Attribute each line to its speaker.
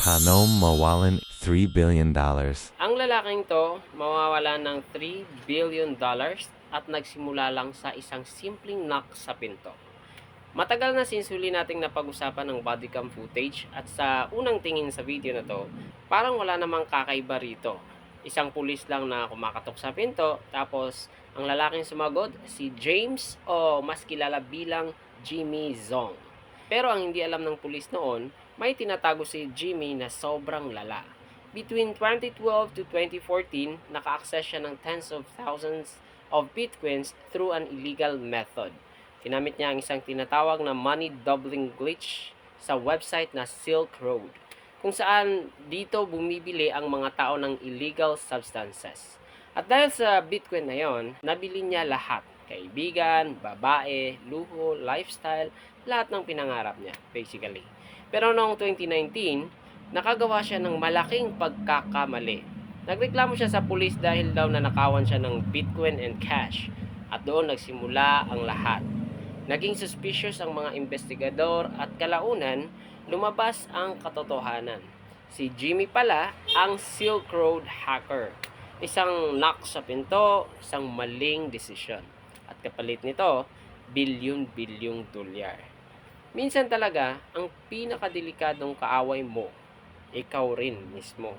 Speaker 1: Paano mawalan $3 billion?
Speaker 2: Ang lalaking to mawawala ng $3 billion at nagsimula lang sa isang simpleng knock sa pinto. Matagal na sinsuli nating napag-usapan ng bodycam footage at sa unang tingin sa video na to, parang wala namang kakaiba rito. Isang pulis lang na kumakatok sa pinto, tapos ang lalaking sumagot si James o mas kilala bilang Jimmy Zong. Pero ang hindi alam ng pulis noon, may tinatago si Jimmy na sobrang lala. Between 2012 to 2014, naka-access siya ng tens of thousands of bitcoins through an illegal method. Ginamit niya ang isang tinatawag na money doubling glitch sa website na Silk Road, kung saan dito bumibili ang mga tao ng illegal substances. At dahil sa Bitcoin na yon, nabili niya lahat. Kaibigan, babae, luho, lifestyle, lahat ng pinangarap niya, basically. Pero noong 2019, nakagawa siya ng malaking pagkakamali. Nagreklamo siya sa pulis dahil daw nanakawan siya ng Bitcoin and cash. At doon nagsimula ang lahat. Naging suspicious ang mga investigador at kalaunan, lumabas ang katotohanan. Si Jimmy pala ang Silk Road hacker. Isang knock sa pinto, isang maling desisyon. At kapalit nito, bilyon-bilyong dolyar. Minsan talaga, ang pinakadelikadong kaaway mo, ikaw rin mismo.